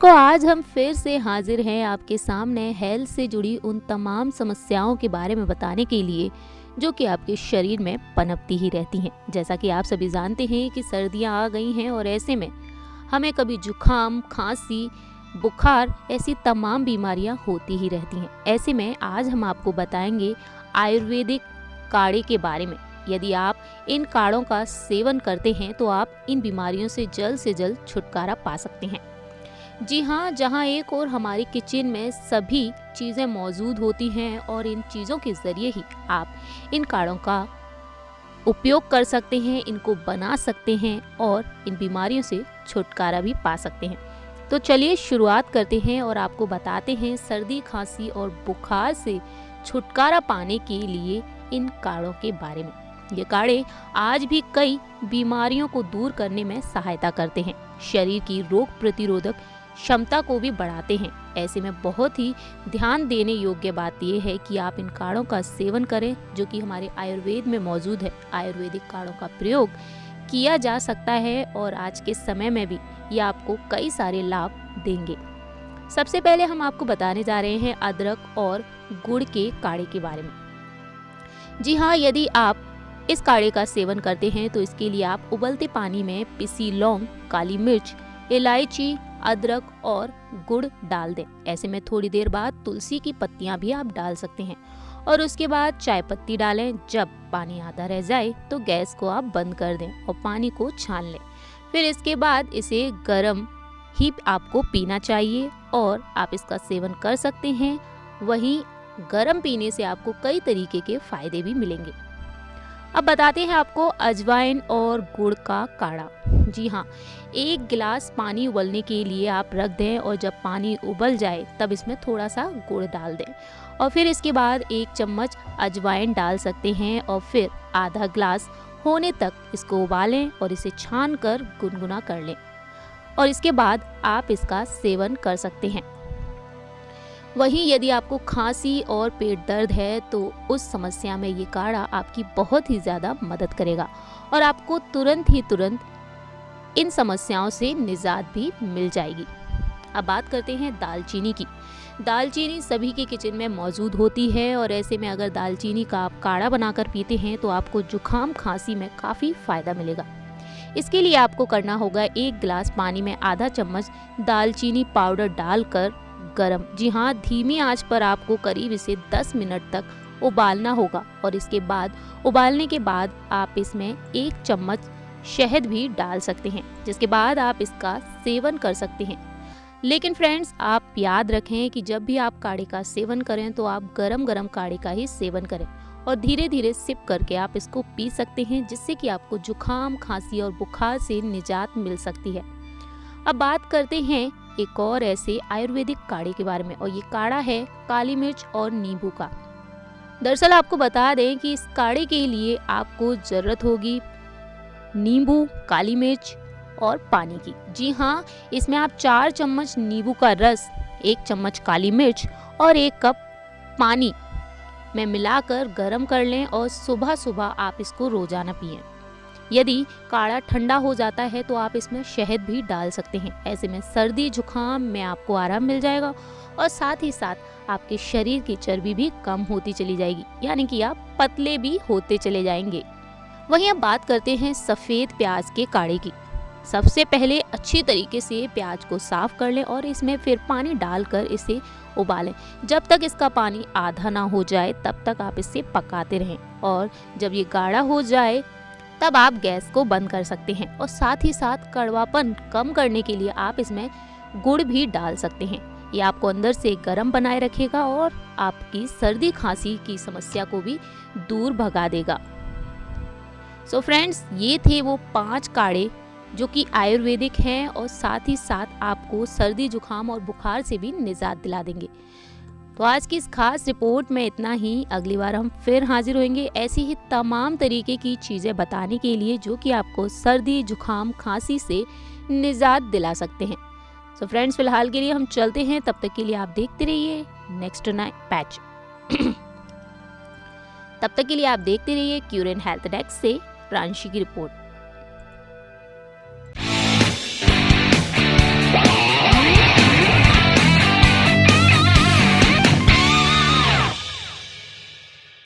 दोस्तों, आज हम फिर से हाजिर हैं आपके सामने हेल्थ से जुड़ी उन तमाम समस्याओं के बारे में बताने के लिए जो कि आपके शरीर में पनपती ही रहती हैं। जैसा कि आप सभी जानते हैं कि सर्दियां आ गई हैं और ऐसे में हमें कभी जुखाम, खांसी, बुखार ऐसी तमाम बीमारियां होती ही रहती हैं। ऐसे में आज हम आपको बताएंगे आयुर्वेदिक काढ़े के बारे में। यदि आप इन काढ़ों का सेवन करते हैं तो आप इन बीमारियों से जल्द छुटकारा पा सकते हैं। जी हाँ, जहाँ एक और हमारी किचन में सभी चीज़ें मौजूद होती हैं और इन चीज़ों के ज़रिए ही आप इन काढ़ों का उपयोग कर सकते हैं, इनको बना सकते हैं और इन बीमारियों से छुटकारा भी पा सकते हैं। तो चलिए शुरुआत करते हैं और आपको बताते हैं सर्दी, खांसी और बुखार से छुटकारा पाने के लिए इन काढ़ों के बारे में। ये काढ़े आज भी कई बीमारियों को दूर करने में सहायता करते हैं, शरीर की रोग प्रतिरोधक क्षमता को भी बढ़ाते हैं। ऐसे में बहुत ही ध्यान देने योग्य बात यह है कि आप इन काढ़ों का सेवन करें जो कि हमारे आयुर्वेद में मौजूद है। आयुर्वेदिक काढ़ों का प्रयोग किया जा सकता है और आज के समय में भी ये आपको कई सारे लाभ देंगे। सबसे पहले हम आपको बताने जा रहे हैं अदरक और गुड़ के काढ़े के बारे में। जी हाँ, यदि आप इस काढ़े का सेवन करते हैं तो इसके लिए आप उबलते पानी में पिसी लौंग, काली मिर्च, इलायची, अदरक और गुड़ डाल दें। ऐसे में थोड़ी देर बाद तुलसी की पत्तियां भी आप डाल सकते हैं और उसके बाद चाय पत्ती डालें। जब पानी आधा रह जाए तो गैस को आप बंद कर दें और पानी को छान लें। फिर इसके बाद इसे गर्म ही आपको पीना चाहिए और आप इसका सेवन कर सकते हैं। वहीं गर्म पीने से आपको कई तरीके के फायदे भी मिलेंगे। अब बताते हैं आपको अजवाइन और गुड़ का काढ़ा। जी हाँ, 1 गिलास पानी उबलने के लिए आप रख दें और जब पानी उबल जाए तब इसमें थोड़ा सा गुड़ डाल दें और फिर इसके बाद 1 चम्मच अजवाइन डाल सकते हैं और फिर आधा ग्लास होने तक इसको उबालें और इसे छान कर गुनगुना कर लें और इसके बाद आप इसका सेवन कर सकते हैं। वहीं यदि आपको खांसी और पेट दर्द है तो उस समस्या में ये काढ़ा आपकी बहुत ही ज़्यादा मदद करेगा और आपको तुरंत इन समस्याओं से निजात भी मिल जाएगी। अब बात करते हैं दालचीनी की। दालचीनी सभी के किचन में मौजूद होती है और ऐसे में अगर दालचीनी का आप काढ़ा बनाकर पीते हैं तो आपको जुखाम, खांसी में काफ़ी फ़ायदा मिलेगा। इसके लिए आपको करना होगा 1 गिलास पानी में आधा चम्मच दालचीनी पाउडर डालकर गरम, जी हाँ, धीमी आंच पर आपको करीब इसे 10 मिनट तक उबालना होगा और इसके बाद उबालने के बाद आप इसमें 1 चम्मच शहद भी डाल सकते हैं, जिसके बाद आप इसका सेवन कर सकते हैं। लेकिन फ्रेंड्स, आप याद रखें कि जब भी आप काढ़े का सेवन करें तो आप गरम काढ़े का ही सेवन करें और धीरे सिप करके आप इसको पी सकते हैं, जिससे कि आपको जुखाम, खांसी और बुखार से निजात मिल सकती है। अब बात करते हैं एक और ऐसे आयुर्वेदिक काढ़े के बारे में और ये काढ़ा है काली मिर्च और नींबू का। दरअसल आपको बता दें कि इस काढ़े के लिए आपको जरूरत होगी नींबू, काली मिर्च और पानी की। जी हाँ, इसमें आप 4 चम्मच नींबू का रस, 1 चम्मच काली मिर्च और 1 कप पानी में मिलाकर गर्म कर लें और सुबह आप इसको रोजाना पिएं। यदि काढ़ा ठंडा हो जाता है तो आप इसमें शहद भी डाल सकते हैं। ऐसे में सर्दी, जुखाम में आपको आराम मिल जाएगा और साथ ही साथ आपके शरीर की चर्बी भी कम होती चली जाएगी, यानी कि आप पतले भी होते चले जाएंगे। वहीं अब बात करते हैं सफ़ेद प्याज के काढ़े की। सबसे पहले अच्छी तरीके से प्याज को साफ कर लें और इसमें फिर पानी डालकर इसे उबालें। जब तक इसका पानी आधा ना हो जाए तब तक आप इसे पकाते रहें और जब ये गाढ़ा हो जाए तब आप गैस को बंद कर सकते हैं और साथ ही साथ कड़वापन कम करने के लिए आप इसमें गुड़ भी डाल सकते हैं। ये आपको अंदर से गर्म बनाए रखेगा और आपकी सर्दी, खांसी की समस्या को भी दूर भगा देगा। सो फ्रेंड्स, ये थे वो 5 काढ़े जो कि आयुर्वेदिक हैं और साथ ही साथ आपको सर्दी, जुखाम और बुखार से भी निजात दिला देंगे। तो आज की इस खास रिपोर्ट में इतना ही। अगली बार हम फिर हाजिर होंगे ऐसी ही तमाम तरीके की चीज़ें बताने के लिए जो कि आपको सर्दी, जुखाम, खांसी से निजात दिला सकते हैं। सो फ्रेंड्स, फिलहाल के लिए हम चलते हैं। तब तक के लिए आप देखते रहिए नेक्स्ट नाइट पैच। तब तक के लिए आप देखते रहिए क्यूर एंड हेल्थ डेस्क से प्रांशी की रिपोर्ट।